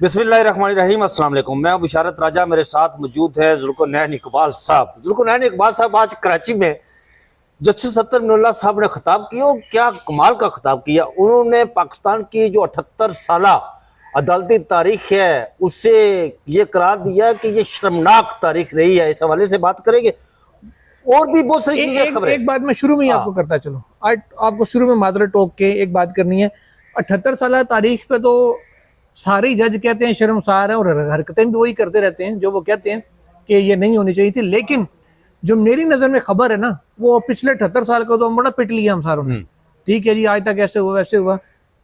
बिस्मिल्लाहिर्रहमानिर्रहीम, अस्सलाम वालेकुम। मैं बिशारत राजा, मेरे साथ मौजूद है जुल्कुरनैन इकबाल साहब। जुल्कुरनैन इकबाल साहब आज कराची में जस्टिस अतर मिनल्ला साहब ने खिताब किया। क्या कमाल का खिताब किया उन्होंने। पाकिस्तान की जो 78 साला अदालती तारीख है उससे ये करार दिया कि ये शर्मनाक तारीख रही है। इस हवाले से बात करेंगे और भी बहुत सारी चीजें खबरें। एक बात मैं शुरू में ही आपको करता चलो, आज आपको शुरू में माजरत टोक के एक बात करनी है। 78 साल तारीख पे तो सारे जज कहते हैं शर्मसार है और हरकतें भी वही करते रहते हैं जो वो कहते हैं कि ये नहीं होनी चाहिए थी। लेकिन जो मेरी नज़र में खबर है ना, वो पिछले 78 साल का तो बड़ा पिट लिया हम सारों ने। ठीक है जी, आज तक ऐसे हुआ वैसे हुआ।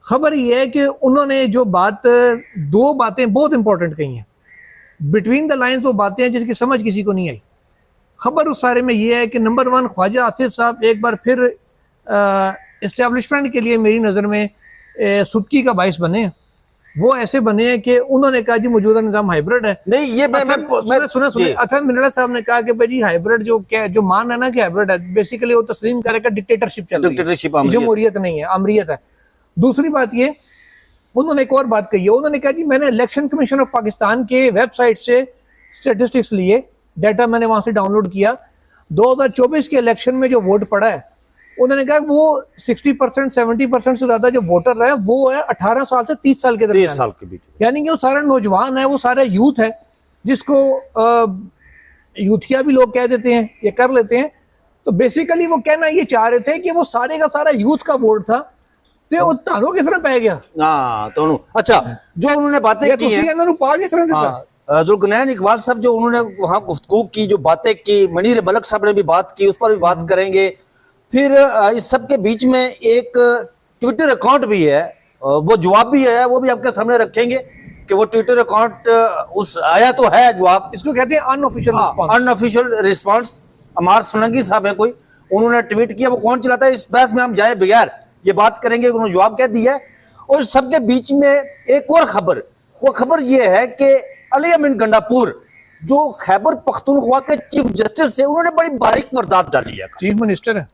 खबर ये है कि उन्होंने जो दो बातें बहुत इंपॉर्टेंट कही हैं, बिटवीन द लाइन्स वो बातें हैं जिसकी समझ किसी को नहीं आई। खबर उस सारे में ये है कि नंबर 1, ख्वाजा आसिफ साहब एक बार फिर इस्टेब्लिशमेंट के लिए मेरी नज़र में सुबकी का बाइस बने। वो ऐसे बने हैं कि उन्होंने कहा जी मौजूदा निज़ाम हाइब्रिड है। नहीं, ये सुने अतर मिनल्ला साहब ने कहा कि भाई जी हाइब्रिड जो मान है ना कि हाइब्रिड है, बेसिकली वो तस्लीम करेगा डिक्टेटरशिप चल रही है, जमहूरियत नहीं है, अमरीयत है। दूसरी बात ये, उन्होंने एक और बात कही है। उन्होंने कहा जी मैंने इलेक्शन कमीशन ऑफ पाकिस्तान के वेबसाइट से स्टेटिस्टिक्स लिए, डाटा मैंने वहां से डाउनलोड किया। 2024 के इलेक्शन में जो वोट पड़ा है, उन्होंने कहा वो 60% 70% से ज्यादा जो वोटर है वो है 18 साल से 30 साल के दरमियान, 30 साल के बीच। यानी कि वो सारा नौजवान है, वो सारा यूथ है, जिसको यूथिया भी लोग कह देते हैं, ये कर लेते हैं। तो बेसिकली वो कहना ये चाह रहे थे कि वो सारे का सारा यूथ का वोट था, तो वो तानों किस तरह पै गया। तो अच्छा, जो उन्होंने बातें की हैं जुल्कुरनैन इकबाल साहब, जो उन्होंने वहां गुफ्तगू की, जो बातें की, मनीर मलिक साहब ने भी बात की, उस पर भी बात करेंगे। फिर इस सब के बीच में एक ट्विटर अकाउंट भी है, वो जवाब भी है, वो भी आपके सामने रखेंगे कि वो ट्विटर अकाउंट उस आया तो है जवाब। इसको कहते हैं अनऑफिशियल रिस्पांस। अमार सोलंकी साहब है कोई, उन्होंने ट्वीट किया। वो कौन चलाता है, इस बहस में हम जाए बगैर ये बात करेंगे, उन्होंने जवाब क्या दिया है। और सबके बीच में एक और खबर, वो खबर ये है कि अली अमीन गंडापुर जो खैबर पख्तूनख्वा के चीफ जस्टिस है, उन्होंने बड़ी बारीक वारदात डाली है। चीफ मिनिस्टर है,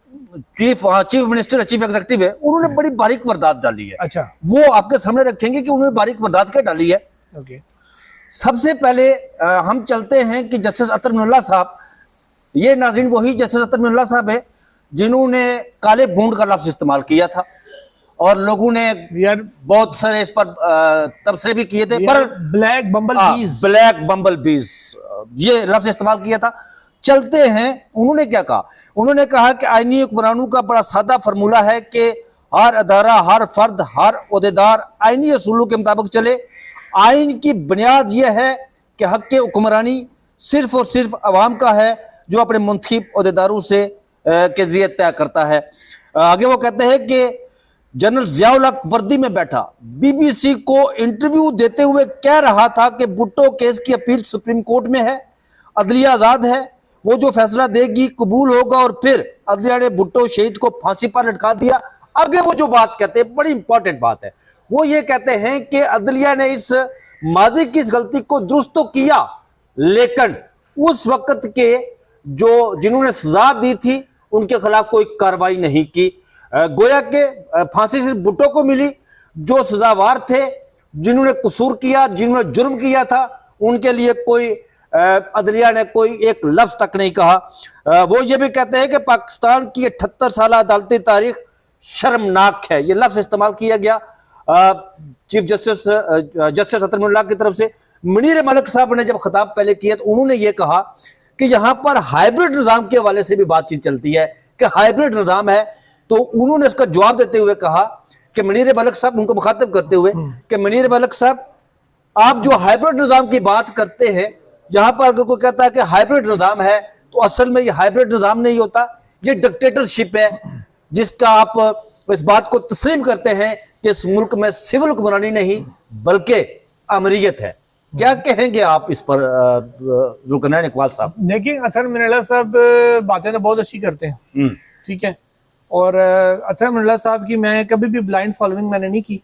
चीफ मिनिस्टर, चीफ एग्जीक्यूटिव है, उन्होंने बड़ी बारीक वारदात डाली है। अच्छा, वो आपके सामने रखेंगे कि उन्होंने बारीक वारदात क्या डाली है। सबसे पहले हम चलते हैं कि जस्टिस अतर मिनल्ला साहब, ये नाज़रीन वही जस्टिस अतर मिनल्ला साहब है जिन्होंने काले बूंद का लफ्ज इस्तेमाल किया था और लोगों ने यार बहुत सारे इस पर तबसरे भी किए थे, पर ब्लैक बम्बल बीज ये लफ्ज इस्तेमाल किया था। चलते हैं, उन्होंने क्या कहा। उन्होंने कहा कि आईनी हुक्मरानों का बड़ा सादा फार्मूला है कि हर अदारा, हर फर्द, हर ओहदेदार आईनी असूलों के मुताबिक चले। आइन की बुनियाद यह है कि हक के हुक्मरानी सिर्फ और सिर्फ अवाम का है, जो अपने मुंतखब ओहदेदारों से के जरिए तय करता है। आगे वो कहते हैं कि जनरल जियाउल हक वर्दी में बैठा बीबीसी को इंटरव्यू देते हुए कह रहा था कि भुट्टो केस की अपील सुप्रीम कोर्ट में है, अदलिया आजाद है, वो जो फैसला देगी कबूल होगा। और फिर अदलिया ने भुट्टो शहीद को फांसी पर लटका दिया। आगे वो जो बात कहते हैं, बड़ी इंपॉर्टेंट बात है, वो ये कहते हैं कि अदलिया ने इस माजी की इस गलती को दुरुस्त तो किया, लेकिन उस वक्त के जो जिन्होंने सजा दी थी उनके खिलाफ कोई कार्रवाई नहीं की। गोया के फांसी सिर्फ भुट्टो को मिली, जो सजावार थे, जिन्होंने कसूर किया, जिन्होंने जुर्म किया था, उनके लिए कोई अदलिया ने कोई एक लफ्ज तक नहीं कहा। वो ये भी कहते हैं कि पाकिस्तान की 78 साल अदालती तारीख शर्मनाक है, ये लफ्ज इस्तेमाल किया गया चीफ जस्टिस अतर मिनल्ला की तरफ से। मनीर मलिक साहब ने जब खिताब पहले किया तो उन्होंने ये कहा कि यहां पर हाइब्रिड निजाम के हवाले से भी बातचीत चलती है कि हाइब्रिड निजाम है। तो उन्होंने इसका जवाब देते हुए कहा कि मनीर मलिक साहब, उनको मुखातिब करते हुए कि मनीर मलिक साहब, आप जो हाइब्रिड निजाम की बात करते हैं, जहां पर अगर कोई कहता है कि हाइब्रिड निजाम है, तो असल में ये हाइब्रिड निजाम नहीं होता, ये डिक्टेटरशिप है, जिसका आप इस बात को तस्लीम करते हैं कि इस मुल्क में सिविल हुक्मरानी नहीं बल्कि अमरीयत है। क्या कहेंगे आप इस पर जुल्कुरनैन इकबाल साहब? देखिए, अतर मिनल्ला साहब बातें तो बहुत अच्छी करते हैं, ठीक है, और अतर मिनल्ला साहब की मैं कभी भी ब्लाइंड फॉलोइंग मैंने नहीं की,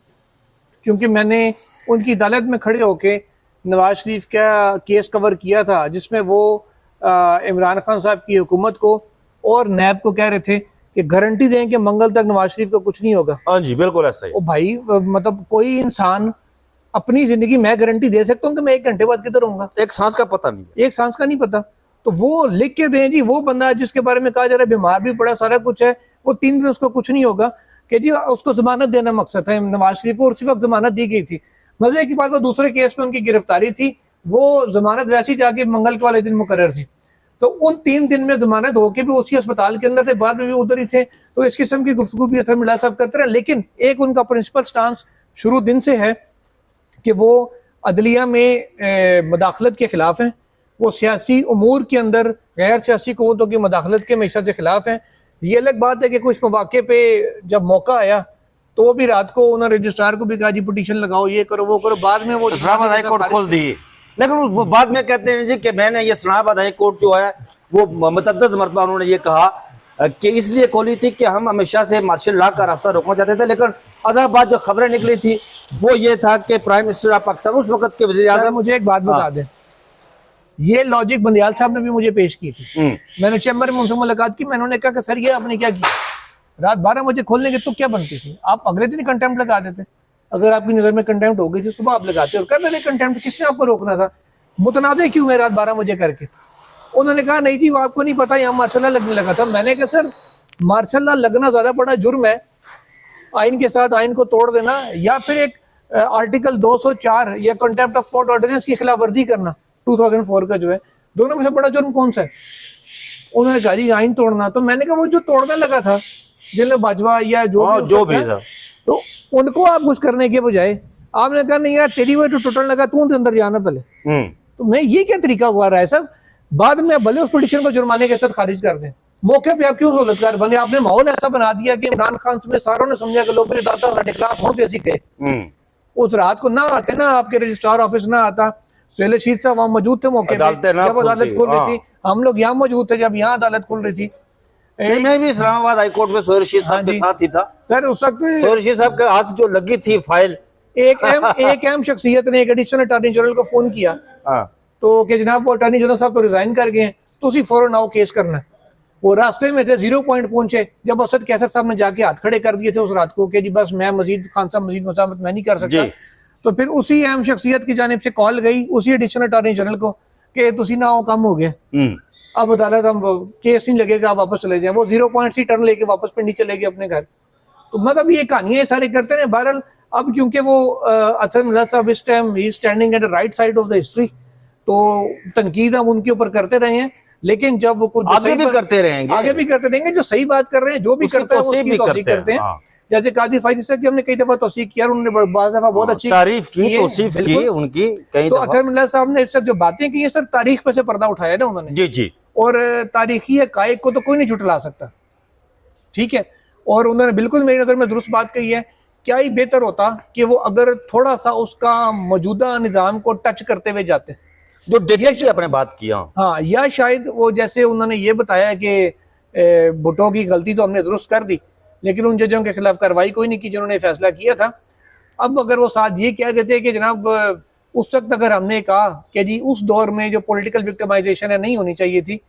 क्योंकि मैंने उनकी अदालत में खड़े होके नवाज शरीफ का केस कवर किया था, जिसमें वो इमरान खान साहब की हुकूमत को और नैब को कह रहे थे कि गारंटी दें कि मंगल तक नवाज शरीफ का कुछ नहीं होगा। हाँ जी, बिल्कुल ऐसा ही। भाई मतलब कोई इंसान अपनी जिंदगी मैं गारंटी दे सकता हूँ कि मैं 1 घंटे बाद किधर होऊंगा, एक सांस का पता नहीं है। एक सांस का नहीं पता। तो वो लिख के दें जी, वो बंदा जिसके बारे में कहा जा रहा है बीमार भी पड़ा, सारा कुछ है, वो 3 दिन उसको कुछ नहीं होगा, कि जी उसको जमानत देना मकसद है नवाज शरीफ को, और उसी वक्त जमानत दी गई थी। मजे की बात, वो दूसरे केस में उनकी गिरफ्तारी थी, वो जमानत वैसी जाके मंगल के वाले दिन मुकर्रर थी। तो उन 3 दिन में जमानत होके भी उसी अस्पताल के अंदर थे, बाद में भी उधर ही थे। तो इस किस्म की गुफ्तगू भी अतर मिला साहब करते रहे। लेकिन एक उनका प्रिंसिपल स्टांस शुरू दिन से है कि वो अदलिया में मदाखलत के खिलाफ हैं, वो सियासी उमूर के अंदर गैर सियासी क़ुव्वतों की मदाखलत के हमेशा से खिलाफ हैं। ये अलग बात है कि कुछ मौके पे जब मौका आया तो वो भी रात को उन्होंने रजिस्ट्रार को भी कहा जी पिटीशन लगाओ, ये करो वो करो, बाद में वो इस्लामाबाद हाई कोर्ट खोल दी, लेकिन वो बाद में कहते हैं जी कि मैंने ये इस्लामाबाद हाई कोर्ट जो है वो मुतअद्दिद मरतबा उन्होंने ये कहा कि इसलिए खोली थी कि हम हमेशा से मार्शल लॉ का रास्ता रोकना चाहते थे। लेकिन अगर बात जो खबरें निकली थी वो ये था कि प्राइम मिनिस्टर ऑफ पाकिस्तान उस वक्त के वज़ीर आज़म, मुझे एक बात बता दें, ये लॉजिक बंदियाल साहब ने भी मुझे पेश की थी। मैंने चैम्बर में उनसे मुलाकात की, मैंने उन्हें कहा कि सर ये आपने क्या किया, रात 12 बजे खोलने की तो क्या बनती थी, आप अगले दिन कंटेम्प्ट लगा देते, अगर आपकी नजर में कंटेम्प्ट हो गई थी सुबह आप लगाते और कर रहे कंटेम्प्ट, किसने आपको रोकना था, मुतनाज़े क्यों है रात 12 बजे करके। उन्होंने कहा नहीं जी वो आपको नहीं पता, यहाँ मार्शल लॉ लगने लगा था। मैंने कहा सर मार्शल लॉ लगना ज्यादा बड़ा जुर्म है, आइन के साथ आइन को तोड़ देना, या फिर एक आर्टिकल 204 या कंटेम्प्ट ऑफ कोर्ट ऑर्डिनेंस की खिलाफ वर्जी करना 2004 का जो है, दोनों में से बड़ा जुर्म कौन सा है। उन्होंने कहा जी आइन तोड़ना। तो मैंने कहा वो जो तोड़ने लगा था जिन्हें बाजवा या जो भी था, तो उनको आप कुछ करने के बजाय आपने कहा नहीं यार तेरी वजह तो टूटने लगा, तू अंदर जाना पहले। तो मैं ये क्या तरीका हुआ रहा है सब, बाद में भले उस पिटीशन को जुर्माने के साथ खारिज कर दें, मौके पे आप क्यों सहूलतकार बने, आपने माहौल ऐसा बना दिया कि इमरान खान में सारों ने समझा कि लोग मेरे दादा हमारे खिलाफ होते ऐसी गए। उस रात को ना आते ना, आपके रजिस्ट्रार ऑफिस ना आता, सुहेल रशीद साहब वहां मौजूद थे मौके पे जब अदालत खुल रही थी, हम लोग यहाँ मौजूद थे जब यहाँ अदालत खुल रही थी। मैं भी इस्लामाबाद हाई कोर्ट में सुहेल रशीद साहब के साथ ही था सर। उस वक्त सुहेल रशीद साहब के हाथ जो लगी थी फाइल, एक अहम शख्सियत ने एक एडिशनल अटॉर्नी जनरल को फोन किया तो कि जनाब वो अटॉर्नी जनरल साहब तो रिजाइन कर गए हैं, तो उसी फौरन आओ केस करना है। वो रास्ते में थे, 0 पॉइंट पहुंचे जब असद कैसर साहब ने जाके हाथ खड़े कर दिए थे उस रात को कि जी बस मैं मजीद खान साहब मजीद मसामत मैं नहीं कर सकता। तो फिर उसी अहम शख्सियत की जानिब से कॉल गई उसी एडिशनल अटॉर्नी जनरल को कि तुसी ना आओ, कम हो गया, अब अदालत हम केस नहीं लगेगा, आप वापस चले जाए। वो 0 पॉइंट सी टर्न लेके वापस पिंडी चले गए अपने घर। तो मतलब ये कहानियां सारे करते हैं। बहरहाल अब क्योंकि वो असद मिल्लत साहब इस time he standing at the right side of the history, तो तनकीद हम उनके ऊपर करते रहे हैं, लेकिन जब वो कुछ आगे भी करते रहेंगे, जो सही बात कर रहे हैं, जो भी करते हैं उसकी तौसीक करते हैं। जैसे काजी फायद साहब की हमने कई दफा तौसीक किया, उन्होंने बाज़ दफा बहुत अच्छी तारीफ की, तौसीफ की उनकी कई दफा। तो असद मिल्लत साहब ने इस जो बातें की है सर, तारीख पे से पर्दा उठाया ना उन्होंने। जी जी। और तारीखी हकायक को तो कोई नहीं झुठला सकता, ठीक है। और उन्होंने बिल्कुल मेरी नज़र में दुरुस्त बात कही है। क्या ही बेहतर होता कि वो अगर थोड़ा सा उसका मौजूदा निज़ाम को टच करते हुए जाते, जो डेटे आपने बात किया, हाँ, या शायद वो जैसे उन्होंने ये बताया कि भुट्टो की गलती तो हमने दुरुस्त कर दी, लेकिन उन जजों के खिलाफ कार्रवाई कोई नहीं की जिन्होंने फैसला किया था। अब अगर वो साथ ये कह देते कि जनाब उस वक्त अगर हमने कहा कि जी उस दौर में जो पॉलिटिकल विक्टिमाइजेशन है नहीं होनी चाहिए थी,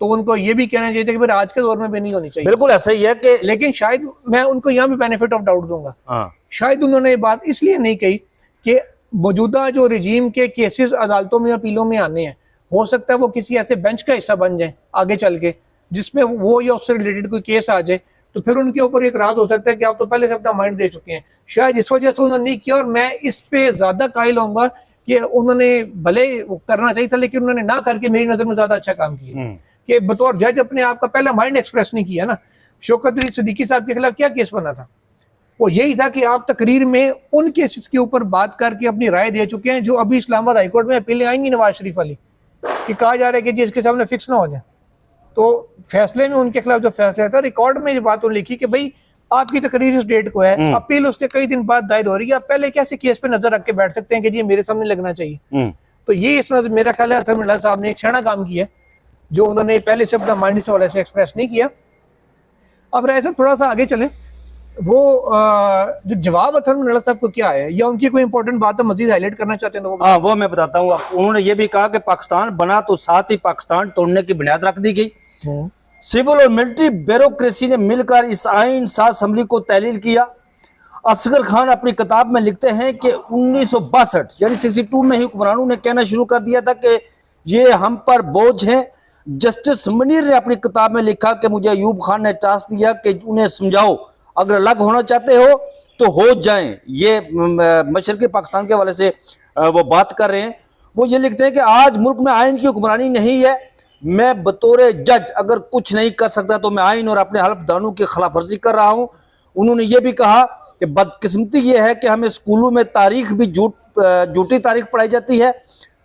तो उनको ये भी कहना चाहिए था कि फिर आज के दौर में भी नहीं होनी चाहिए। बिल्कुल ऐसा ही है कि, लेकिन शायद मैं उनको यहाँ भी बेनिफिट ऑफ डाउट दूंगा, शायद उन्होंने ये बात इसलिए नहीं कही कि मौजूदा जो रिजीम के केसेस अदालतों में अपीलों में आने हैं, हो सकता है वो किसी ऐसे बेंच का हिस्सा बन जाए आगे चल के जिसमें वो या उससे रिलेटेड कोई केस आ जाए, तो फिर उनके ऊपर एक राज हो सकता है कि आप तो पहले से अपना माइंड दे चुके हैं। शायद इस वजह से उन्होंने नहीं किया, और मैं इस पे ज्यादा कायल होऊंगा कि उन्होंने भले करना चाहिए था लेकिन उन्होंने ना करके मेरी नजर में ज्यादा अच्छा काम किया कि बतौर जज अपने आप का पहला माइंड एक्सप्रेस नहीं किया ना। शौकत अली सिद्दीकी साहब के खिलाफ क्या केस बना था, वो यही था कि आप तकरीर में उन केसेस के ऊपर बात करके अपनी राय दे चुके हैं जो अभी इस्लामाबाद हाईकोर्ट में अपीलें आएंगी नवाज शरीफ वाली, कि कहा जा रहा है कि जी इसके सामने फिक्स ना हो जाए। तो फैसले में उनके खिलाफ जो फैसला था, रिकॉर्ड में ये बात उन्होंने लिखी कि भाई आपकी तकरीर इस डेट को है, अपील उसके कई दिन बाद दायर हो रही है, आप पहले कैसे केस पे नजर रख के बैठ सकते हैं कि जी मेरे सामने लगना चाहिए। तो ये इस नजर मेरा ख्याल है असद मिल्लत साहब ने एक छाना काम किया जो उन्होंने पहले से अपना माइंड से वाले से एक्सप्रेस नहीं किया। अब राय साहब थोड़ा सा आगे चले, वो जो जवाब असद मिल्लत साहब को क्या है या उनकी कोई इंपॉर्टेंट बात मजीद हाईलाइट करना चाहते हैं? हाँ, वो मैं बताता हूँ। उन्होंने ये भी कहा कि पाकिस्तान बना तो साथ ही पाकिस्तान तोड़ने की बुनियाद रख दी गई। सिविल और मिलिट्री ब्यूरोक्रेसी ने मिलकर इस आइन साज असम्बली को तहलील किया। असगर खान अपनी किताब में लिखते हैं कि 1962 यानी 62 में ही हुक्मरानों ने कहना शुरू कर दिया था कि ये हम पर बोझ है। जस्टिस मुनीर ने अपनी किताब में लिखा कि मुझे अयूब खान ने टास्क दिया कि उन्हें समझाओ, अगर अलग होना चाहते हो तो हो जाएं। ये मशरक़ी पाकिस्तान के हवाले से वो बात कर रहे हैं। वो ये लिखते हैं कि आज मुल्क में आइन की हुक्मरानी नहीं है, मैं बतौर जज अगर कुछ नहीं कर सकता तो मैं आइन और अपने हल्फदानों की खिलाफ वर्जी कर रहा हूँ। उन्होंने ये भी कहा कि बदकिस्मती ये है कि हमें स्कूलों में तारीख भी झूठी तारीख पढ़ाई जाती है,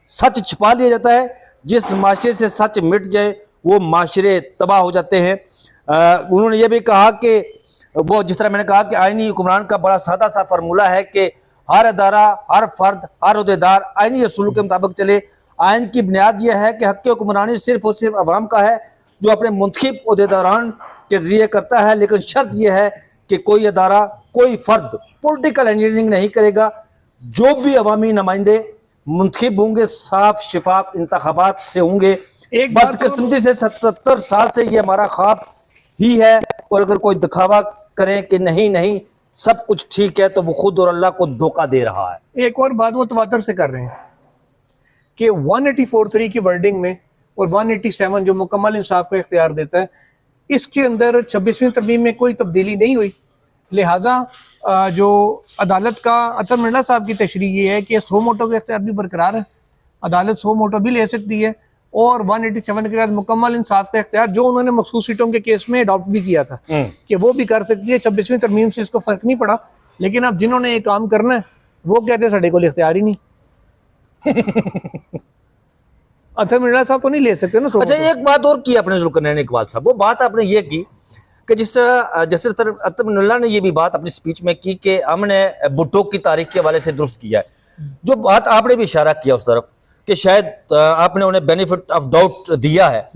सच छिपा लिया जाता है। जिस माशरे से सच मिट जाए वो माशरे तबाह हो जाते हैं। उन्होंने ये भी कहा कि वो जिस तरह मैंने कहा कि आइनी हुक्मरान का बड़ा सादा सा फार्मूला है कि हर अदारा, हर फर्द, हर अहदेदार आइनी असूलों के मुताबिक चले। आइन की बुनियाद यह है कि हक़ हुक्मरानी सिर्फ और सिर्फ अवाम का है जो अपने मुंतखब अहदेदारान के जरिए करता है, लेकिन शर्त यह है कि कोई अदारा, कोई फर्द पॉलिटिकल इंजीनियरिंग नहीं करेगा। जो भी अवामी नुमाइंदे मुंतखब होंगे साफ शिफाफ इंतखाबात से होंगे। एक बात बदकिस्मती से 77 साल से ये हमारा ख्वाब ही है, और अगर कोई दिखावा करें कि नहीं नहीं सब कुछ ठीक है तो वो खुद और अल्लाह को धोखा दे रहा है। एक और बात वो तवातर से कर रहे हैं कि 184(3) की वर्डिंग में और 187 जो मुकम्मल इंसाफ का इख्तियार देता है, इसके अंदर 26वीं तरमीम में कोई तब्दीली नहीं हुई। लिहाजा जो अदालत का अतर मिर्जा साहब की तशरीह ये है कि 100 मोटो का इख्तियार भी बरकरार है, अदालत 100 मोटो भी ले सकती है, और 187 के बाद मुकम्मल इंसाफ का इख्तियार जो उन्होंने मखसूस सीटों के केस में अडॉप्ट भी किया था कि वो भी कर सकती है। 26वीं तरमीम से इसको फर्क नहीं पड़ा, लेकिन अब जिन्होंने ये काम करना है वो कहते हैं साढ़े को इख्तियार ही नहीं। अतर मिर्जा साहब तो नहीं ले सकते ना। अच्छा, एक बात और की आपने जुल्करनैन इकबाल साहब, वो बात आपने ये की कि जिस तरह जस्टिस अतर मिर्जा ने ये भी बात अपनी स्पीच में की कि हमने भुट्टो की तारीख के हवाले से दुरुस्त किया है। जो बात आपने भी इशारा किया उस तरफ कि शायद आपने उन्हें बेनिफिट ऑफ डाउट दिया है।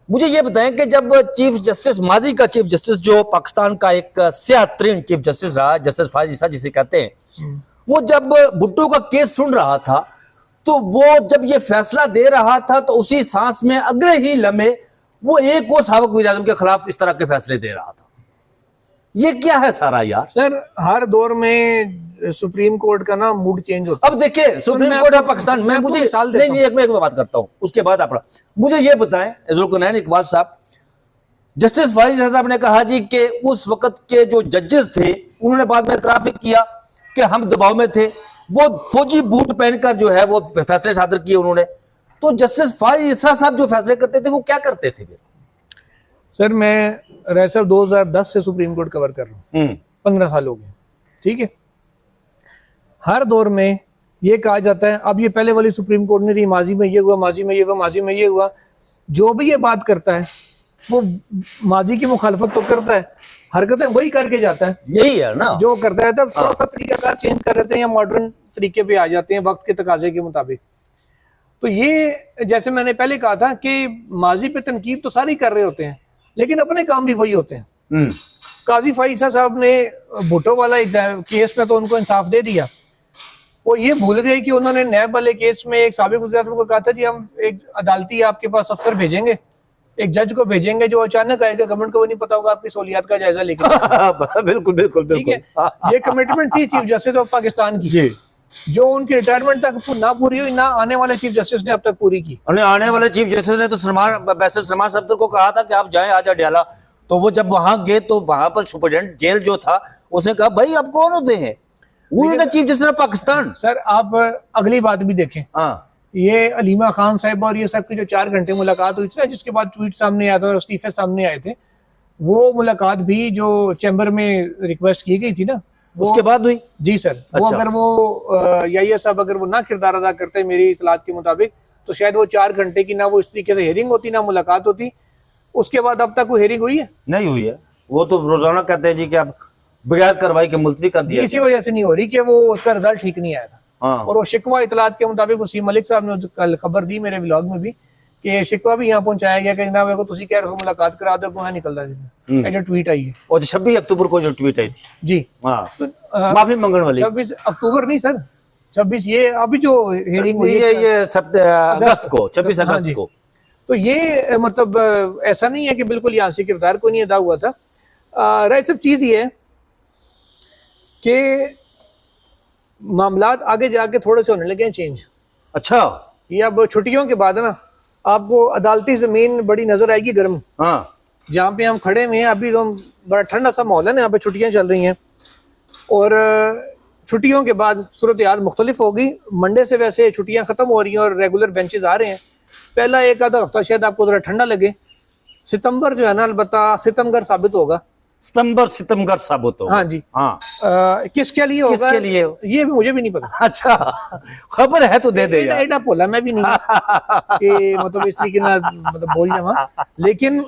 मुझे ये बताएं कि जब चीफ जस्टिस, माजी का चीफ जस्टिस जो पाकिस्तान का एक सियातरीन चीफ जस्टिस रहा, जस्टिस फायज ईसा जिसे कहते हैं, वो जब भुट्टो का केस सुन रहा था तो वो जब ये फैसला दे रहा था तो उसी सांस में अगले ही लम्हे वो एक और साबिक वज़ीर आज़म के खिलाफ इस तरह के फैसले दे रहा था। ये क्या है सारा यार? सर, हर दौर में सुप्रीम कोर्ट का ना मूड चेंज होता है। अब देखिए सुप्रीम कोर्ट ऑफ पाकिस्तान में मुझे नहीं एक मैं बात करता हूं, उसके बाद आप मुझे ये बताएं जुल्करनैन इकबाल साहब, जस्टिस फायज साहब ने कहा जी कि उस वक्त के जो जजेस थे उन्होंने बाद में इतराफ किया कि हम दबाव में थे, वो फौजी बूट पहनकर जो है वो फैसले सादर किए उन्होंने। तो जस्टिस फायज साहब जो फैसले करते थे वो क्या करते थे? सर, मैं रैसर 2010 से सुप्रीम कोर्ट कवर कर रहा हूँ, 15 साल हो गए, ठीक है। हर दौर में ये कहा जाता है, अब ये पहले वाली सुप्रीम कोर्ट ने रही, माजी में ये हुआ, माजी में ये हुआ, माजी में ये हुआ। जो भी ये बात करता है वो माजी की मुखालफत तो करता है, हरकतें वही करके जाता है। यही है ना जो करता है, तब थोड़ा सा तरीकाकार चेंज कर देते हैं या मॉडर्न तरीके पे आ जाते हैं वक्त के तकाजे के मुताबिक। तो ये जैसे मैंने पहले कहा था कि माजी पे तनकीद तो सारी कर रहे होते हैं, लेकिन अपने काम भी वही होते हैं। काजी फाइसा साहब ने भुट्टो वाला केस में तो उनको इंसाफ दे दिया, वो ये भूल गए कि उन्होंने नैब वाले केस में एक साबिक वज़ीर आज़म को कहा था जी हम एक अदालती आपके पास अफसर भेजेंगे, एक जज को भेजेंगे जो अचानक आएगा, गवर्नमेंट को वो नहीं पता होगा, आपकी सहूलियात का जायजा लेके बिल्कुल बिल्कुल ठीक है। ये कमिटमेंट थी चीफ जस्टिस ऑफ पाकिस्तान की जी, जो उनकी रिटायरमेंट तक ना पूरी हुई, ना आने वाले चीफ जस्टिस ने अब तक पूरी की। आने वाले चीफ जस्टिस ने तो सलमान सफ्दर को कहा था कि आप जाएं आजा डियाला, तो वो जब वहां गए तो वहां पर सुपरिटेंडेंट जेल जो था उसने कहा भाई आप कौन होते हैं, वो chief justice of Pakistan. Sir, आप अगली बात भी देखें, ये अलीमा खान साहब और ये सब की जो 4 घंटे मुलाकात हुई थी ना, जिसके बाद ट्वीट सामने आया था और इस्तीफे सामने आए थे, वो मुलाकात भी जो चैम्बर में रिक्वेस्ट की गई थी ना, उसके बाद हुई। जी सर। अच्छा। वो अगर वो या साहब अगर वो ना किरदार अदा करते मेरी इतलात के मुताबिक, तो शायद वो 4 घंटे की ना वो इस तरीके से हेयरिंग होती, ना मुलाकात होती। उसके बाद अब तक वो हेयरिंग हुई है? नहीं हुई है। वो तो रोजाना कहते हैं जी कि आप बगैर कार्रवाई के मुलतवी कर दिया। इसी वजह से नहीं हो रही कि वो उसका रिजल्ट ठीक नहीं आया था। और वो शिकवा इतलात के मुताबिक वसीम मलिक साहब ने कल खबर दी मेरे व्लॉग में भी कि शिकवा भी यहाँ पहुंचाया गया कि जनाब को तुसी कह रहे हो मुलाकात करा दो, को निकल रहा है जो ट्वीट आई है। और 26 अक्टूबर को जो ट्वीट आई थी जी, तो माफी मांगने वाली 26 अक्टूबर नहीं सर, 26 ये अभी जो हेयरिंग हुई है ये अगस्त को, 26 अगस्त को। तो ये मतलब ऐसा नहीं है कि बिल्कुल यहाँ से किरदार को नहीं अदा हुआ था। राइट, सब चीज ये है कि मामलात आगे जाके थोड़े से होने लगे हैं चेंज। अच्छा। ये अब छुट्टियों के बाद ना आपको अदालती जमीन बड़ी नजर आएगी गर्म। हाँ। जहाँ पे हम खड़े हुए हैं अभी तो बड़ा ठंडा सा माहौल है ना, यहाँ पे छुट्टियां चल रही हैं और छुट्टियों के बाद सूरत हाल मुख्तलिफ होगी। मंडे से वैसे छुट्टियां खत्म हो रही हैं और रेगुलर बेंचेस आ रहे हैं। पहला एक आधा हफ्ता शायद आपको जरा ठंडा लगे। सितंबर जो है ना अलबत्ता सितमगर साबित होगा। सितमगर साबित होगा। हाँ जी। हाँ। किसके लिए होगा? किसके लिए? ये मुझे भी नहीं पता। अच्छा, खबर है तो दे दे यार। एडा बोला मैं भी नहीं कि मतलब इस तरीके ना मतलब बोल जावा, लेकिन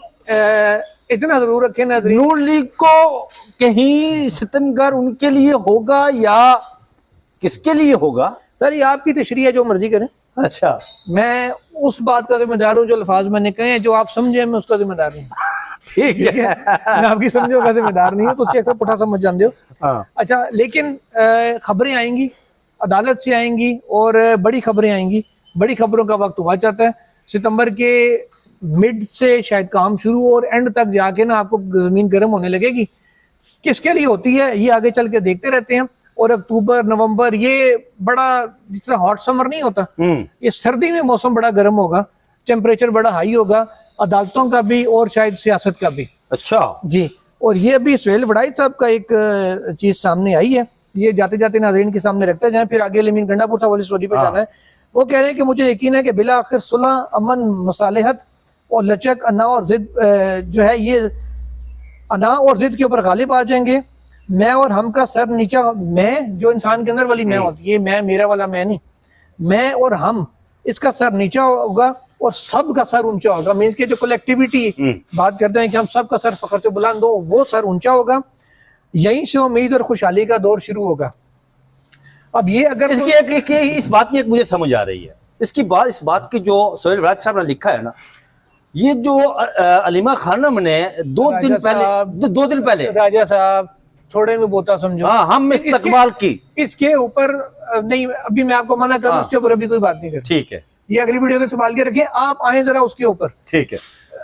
इतना जरूर रखे नजर। नून लीग को कहीं सितमगर उनके लिए होगा या किसके लिए होगा? सर ये आपकी तशरीह है, जो मर्जी करें। अच्छा, मैं उस बात का जिम्मेदार हूँ जो अल्फाज मैंने कहे हैं, जो आप समझे मैं उसका जिम्मेदार नहीं। ठीक है। मैं आपकी समझो का जिम्मेदार नहीं हूँ, तो अक्सर पुठा समझ जानते हो। हाँ। अच्छा, लेकिन खबरें आएंगी, अदालत से आएंगी और बड़ी खबरें आएंगी। बड़ी खबरों का वक्त हुआ जाता है। सितंबर के मिड से शायद काम शुरू और एंड तक जाके ना आपको जमीन गर्म होने लगेगी। किसके लिए होती है ये आगे चल के देखते रहते हैं। और अक्टूबर नवंबर ये बड़ा जिस तरह हॉट समर नहीं होता, ये सर्दी में मौसम बड़ा गर्म होगा, टेम्परेचर बड़ा हाई होगा, अदालतों का भी और शायद सियासत का भी। अच्छा जी। और ये अभी सुहेल वड़ाई साहब का एक चीज सामने आई है, ये जाते जाते नाज़रीन के सामने रखते जाए, फिर आगे लेमिन गंडापुर साहब वाली स्टोरी पे जाना है। वो कह रहे हैं कि मुझे यकीन है कि बिला आखिर सुलह, अमन, मसालेहत और लचक, अना और जिद जो है ये अना और जिद के ऊपर गालिब आ जाएंगे। मैं और हम का सर नीचा, मैं जो इंसान के अंदर वाली मैं होती है, मैं मेरा वाला मैं नहीं, मैं और हम, इसका सर नीचा होगा और सब का सर ऊंचा होगा। मीन्स के जो कलेक्टिविटी बात करते हैं कि हम सब का सर फखर से बुलंद हो, वो सर ऊंचा होगा। यहीं से उम्मीद और खुशहाली का दौर शुरू होगा। अब ये अगर इसकी इस बात की एक मुझे समझ आ रही है, इस बात की जो सुहेल वड़ाई साहब ने लिखा है ना, ये जो अलीमा खानम ने दो दिन पहले राजा साहब थोड़े में बोता समझो। हाँ, हम इस्तकबाल की इसके ऊपर नहीं, अभी मैं आपको मना करूं, उसके ऊपर अभी कोई बात नहीं कर। ठीक है, ये अगली वीडियो के संभाल के रखें, आप आए जरा उसके ऊपर। ठीक है।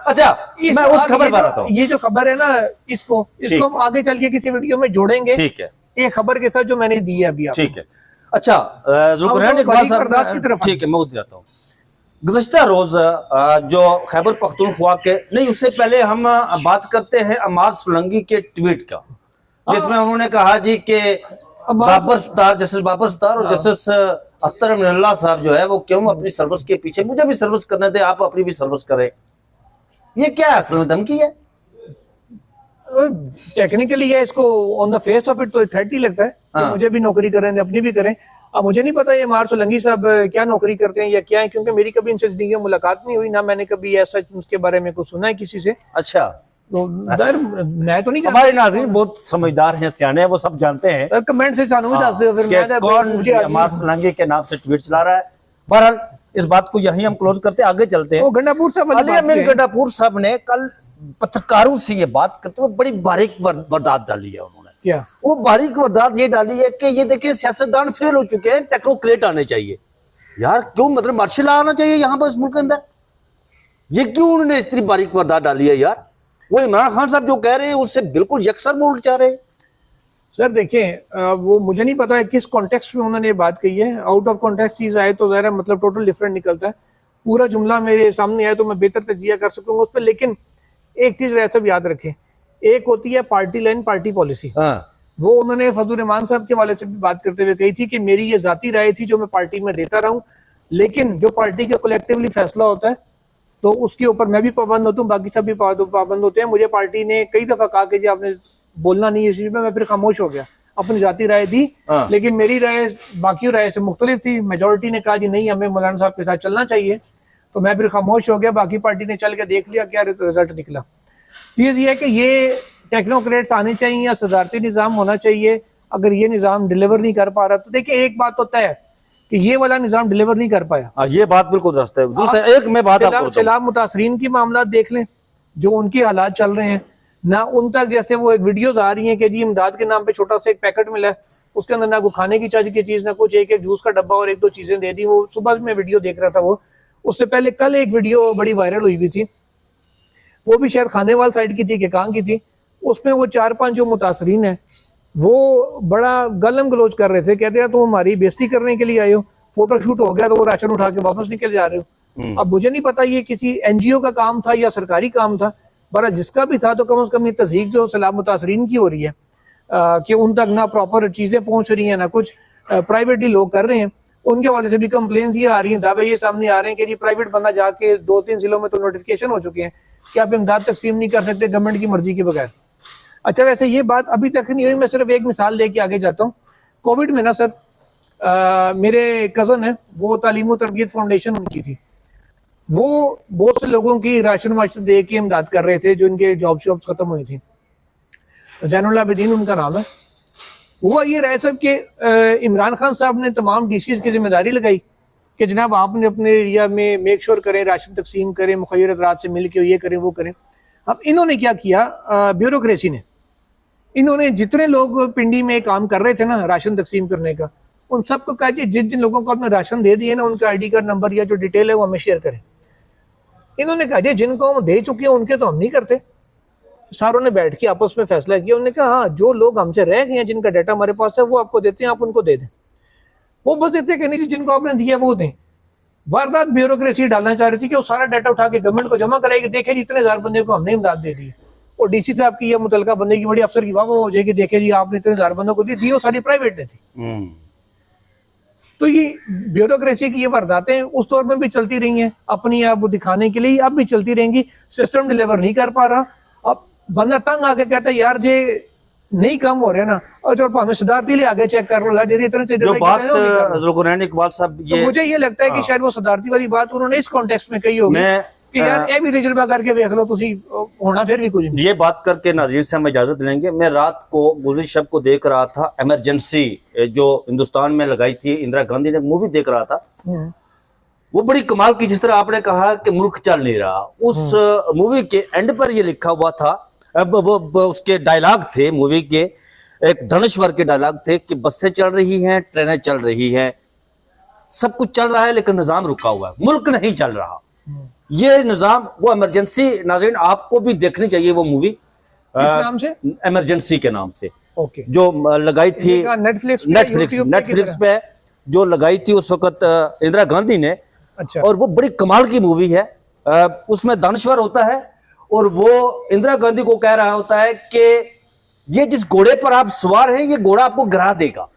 अच्छा, मैं उस खबर पर आता हूँ। ये जो खबर है ना, इसको हम आगे चल के किसी वीडियो में जोड़ेंगे। ठीक है, एक खबर के साथ जो मैंने दी है अभी आपको। ठीक है। अच्छा, जुल्करनैन इकबाल साहब, ठीक है, मैं उठ जाता हूँ। गुज़श्ता रोज जो खैबर पख्तूनख्वा के, नहीं उससे पहले हम बात करते हैं अमार सोलंकी के ट्वीट का, जिसमें उन्होंने कहा जी कि जस्टिस बाबर सत्तार और जस्टिस अख्तर अमीनुल्लाह साहब जो है वो क्यों अपनी सर्विस के पीछे, मुझे भी सर्विस करने दे, आप अपनी भी सर्विस करें। ये क्या है, असल में धमकी है? टेक्निकली है, इसको on the face of it तो थ्रेट ही लगता है कि मुझे भी नौकरी करें, अपनी भी करें। अब मुझे नहीं पता ये अमार सोलंकी साहब क्या नौकरी करते हैं या क्या है, क्योंकि मेरी कभी इनसे जिंदगी में मुलाकात नहीं हुई, ना मैंने कभी ऐसा उसके बारे में कुछ सुना है किसी से। अच्छा, तो मैं तो नहीं जानता। हमारे नाज़रीन बहुत समझदार हैं, सियाने हैं, वो सब जानते हैं। सर कमेंट से जानू भी दस दो, फिर मैं कौन अमार सोलंकी के नाम से ट्वीट चला रहा है। बहरहाल इस बात को यहीं हम क्लोज करते हैं, आगे चलते हैं। गंडापुर साहब, अली अमीन गंडापुर साहब ने कल पत्रकारों से ये बात करते हुए बड़ी बारीक वारदात डाली है। उन्होंने क्या वो बारीक वारदात ये डाली है कि ये देखिए सियासतदान फेल हो चुके हैं, टेक्नोक्रेट आने चाहिए। यार क्यों, मतलब मार्शल लॉ आना चाहिए यहाँ पर इस मुल्क के अंदर? ये क्यों उन्होंने इतनी बारीक वारदात डाली है यार? वो इमरान खान साहब जो कह रहे हैं उससे बिल्कुल यकसर बोल चाह रहे हैं। सर देखिए, वो मुझे नहीं पता है किस कॉन्टेक्स्ट में उन्होंने ये बात कही है। आउट ऑफ कॉन्टेक्स्ट चीज आए तो जरा मतलब टोटल डिफरेंट निकलता है। पूरा जुमला मेरे सामने आए तो मैं बेहतर तजिया कर सकूंगा उस पर। लेकिन एक चीज सब याद रखें, एक होती है पार्टी लाइन, पार्टी पॉलिसी। वो उन्होंने फजल रहमान साहब के वाले से भी बात करते हुए कही थी कि मेरी ये जाती राय थी जो मैं पार्टी में देता रहूं, लेकिन जो पार्टी का कलेक्टिवली फैसला होता है तो उसके ऊपर मैं भी पाबंद होता हूँ, बाकी सब भी पाबंद होते हैं। मुझे पार्टी ने कई दफा कहा कि जी आपने बोलना नहीं है इस चीज में, मैं फिर खामोश हो गया, अपनी जाती राय दी। लेकिन मेरी राय बाकी राय से मुख्तलिफ थी। मेजोरिटी ने कहा जी नहीं, हमें मौलाना साहब के साथ चलना चाहिए, तो मैं फिर खामोश हो गया। बाकी पार्टी ने चल के देख लिया क्या रिजल्ट निकला। चीज ये है कि ये टेक्नोक्रेट्स आने चाहिए या सदारती निज़ाम होना चाहिए। अगर ये निज़ाम डिलीवर नहीं कर पा रहा तो देखिए एक बात तो तय है कि ये वाला निज़ाम डिलीवर नहीं कर पाया। ये बात बिल्कुल दुरुस्त है। एक मैं बात आपको सैलाब मुतासरीन की मामला देख लें, जो उनके हालात चल रहे हैं ना, उन तक जैसे वो एक वीडियोज आ रही हैं कि जी इमदाद के नाम पे छोटा सा एक पैकेट मिला है, उसके अंदर ना कोई खाने की चीज की चीज, ना कुछ, एक जूस का डब्बा और एक दो चीजें दे दी। वो सुबह में वीडियो देख रहा था। वो उससे पहले कल एक वीडियो बड़ी वायरल हुई हुई थी, वो भी शायद खानेवाल साइड की थी कि कहाँ की थी। उसमें वो 4-5 जो मुतासरीन है वो बड़ा गलम गलोच कर रहे थे, कहते हैं तुम हमारी बेइज्जती करने के लिए आए हो, फोटो शूट हो गया तो वो राशन उठा के वापस निकल जा रहे हो। अब मुझे नहीं पता ये किसी एनजीओ का काम था या सरकारी काम था, बड़ा जिसका भी था, तो कम से कम ये तस्दीक जो सलाम मुतासरीन की हो रही है कि उन तक ना प्रॉपर चीज़ें पहुंच रही हैं, ना कुछ प्राइवेटली लोग कर रहे हैं, उनके वाले से भी कंप्लेंट्स ये आ रही हैं, दावे ये सामने आ रहे हैं कि जी प्राइवेट बंदा जाके 2-3 जिलों में तो नोटिफिकेशन हो चुके हैं कि आप इमदाद तकसीम नहीं कर सकते गवर्नमेंट की मर्जी के बगैर। अच्छा, वैसे ये बात अभी तक नहीं हुई, मैं सिर्फ एक मिसाल लेके आगे जाता हूँ। कोविड में ना सर, मेरे कज़न है, वो तालीम और तरबियत फाउंडेशन उनकी थी, वो बहुत से लोगों की राशन वाशन दे के इमदाद कर रहे थे जो इनके जॉब शॉब्स खत्म हुई थी। जैनुल आबिदीन उनका नाम है। हुआ ये रहे सब कि इमरान खान साहब ने तमाम डीसीज की जिम्मेदारी लगाई कि जनाब आपने अपने एरिया में मेक श्योर करें, राशन तकसीम करें, मुखय्यर अफराद से मिल के ये करें वो करें। अब इन्होंने क्या किया, ब्यूरोक्रेसी ने, इन्होंने जितने लोग पिंडी में काम कर रहे थे ना राशन तकसीम करने का, उन सबको कहा कि जिन जिन लोगों को आपने राशन दे दिए ना, उनका आईडी कार्ड नंबर या जो डिटेल है वो हमें शेयर करें। इन्होंने कहा जी जिनको हम दे चुके हैं उनके तो हम नहीं करते। सारों ने बैठ के आपस में फैसला किया, उन्होंने कहा हाँ, जो लोग हमसे रह गए हैं जिनका डाटा हमारे पास है वो आपको देते हैं, आप उनको दे दें। वो बस इतने कि नहीं जी जिनको आपने दिया वो दें। वारदात ब्यूरोक्रेसी डालना चाह रही थी कि वो सारा डाटा उठा के गवर्नमेंट को जमा कराएगी, देखे जी इतने हजार बंदे को हमने इमदाद दे दी, और डीसी साहब की या मुतलका बंदे की बड़ी अफसर की वाह हो जाएगी, देखे जी आपने इतने हजार बंदों को दी, वो सारी प्राइवेट ने थी। तो ये ब्यूरोक्रेसी की ये वारदातें उस दौर में भी चलती रही हैं, अपनी आप दिखाने के लिए अब भी चलती रहेंगी। सिस्टम डिलीवर नहीं कर पा रहा। अब बंदा तंग आके कहता है यार जे नहीं कम हो रहा ना, और जो हमें सदारती ले आगे चेक कर लो यार, इतने जो बात इकबाल साहब, तो मुझे ये लगता है कि शायद वो सदारती वाली बात उन्होंने इस कॉन्टेक्स्ट में कही होगी कि यार ये भी तजुर्बा करके देख लो तुसी, होना फिर भी कुछ नहीं। ये बात करके नाज़रीन से हम इजाजत लेंगे। मैं रात को गुज़िर शब को देख रहा था, इमरजेंसी जो हिंदुस्तान में लगाई थी इंदिरा गांधी ने, मूवी देख रहा था। वो बड़ी कमाल की, जिस तरह आपने कहा कि मुल्क चल नहीं रहा, उस मूवी के एंड पर ये लिखा हुआ था, अब वो उसके डायलॉग थे मूवी के, एक धनेश्वर के डायलॉग थे कि बसें चल रही हैं, ट्रेनें चल रही हैं, सब कुछ चल रहा है लेकिन निजाम रुका हुआ है, मुल्क नहीं चल रहा। ये निजाम, वो इमरजेंसी, नाज़रीन आपको भी देखनी चाहिए वो मूवी, किस नाम से? इमरजेंसी के नाम से, ओके, जो लगाई थी नेटफ्लिक्स पे, जो लगाई थी उस वक्त इंदिरा गांधी ने। अच्छा। और वो बड़ी कमाल की मूवी है। उसमें दानश्वर होता है और वो इंदिरा गांधी को कह रहा होता है कि ये जिस घोड़े पर आप सवार हैं, ये घोड़ा आपको गिरा देगा,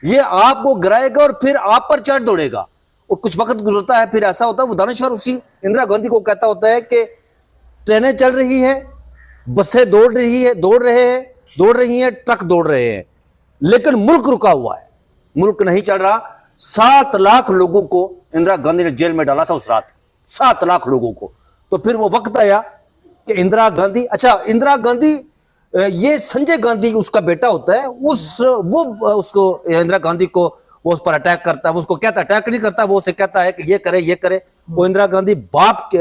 ये आपको गिराएगा और फिर आप पर चढ़ दौड़ेगा। और कुछ वक्त गुजरता है, फिर ऐसा होता है, वो दानश्वर उसी इंदिरा गांधी को कहता होता है कि ट्रेनें चल रही हैं, बसें दौड़ रही हैं, ट्रक दौड़ रहे हैं, लेकिन मुल्क रुका हुआ है, मुल्क नहीं चल रहा। 7 लाख लोगों को इंदिरा गांधी ने जेल में डाला था उस रात, 7 लाख लोगों को। तो फिर वो वक्त आया कि इंदिरा गांधी, अच्छा इंदिरा गांधी, ये संजय गांधी उसका बेटा होता है, उसको इंदिरा गांधी को वो उस पर अटैक करता है, वो उसको कहता है, अटैक नहीं करता, वो उसे कहता है कि ये करे। वो इंदिरा गांधी बाप के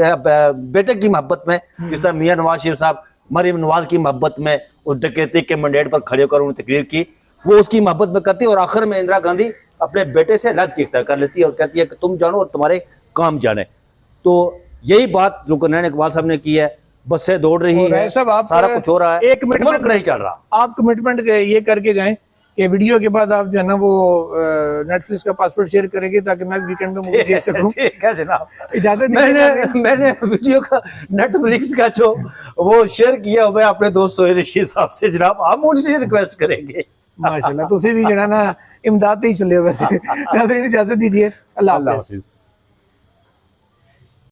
बेटे की मोहब्बत में, जिस तरह मियां नवाज शरीफ साहब मरीम नवाज की मोहब्बत में उस डकैती के मैंडेट पर खड़े होकर उन्होंने तकरीर की, वो उसकी मोहब्बत में करती है। और आखिर में इंदिरा गांधी अपने बेटे से अलग इख्तियार कर लेती है और कहती है कि तुम जानो और तुम्हारे काम जाने। तो यही बात जो इकबाल साहब ने की है, बसें दौड़ रही है, सारा कुछ हो रहा है, एक मिनट नहीं चल रहा। आप कमिटमेंट ये करके जाएं कि वीडियो के बाद आप जो है ना वो नेटफ्लिक्स का पासवर्ड शेयर करेंगे ताकि मैं वीकेंड में मूवी देख सकूं। ठीक है जनाब, इजाजत दीजिए। मैंने वीडियो का नेटफ्लिक्स का जो वो शेयर किया हुआ है अपने दोस्त सोहेल रशीद साहब से, जनाब आप उनसे रिक्वेस्ट करेंगे। माशाल्लाह, तुसी भी जो है ना इमदाद ही चले हो वैसे। इजाजत दीजिए, अल्लाह हाफिज़।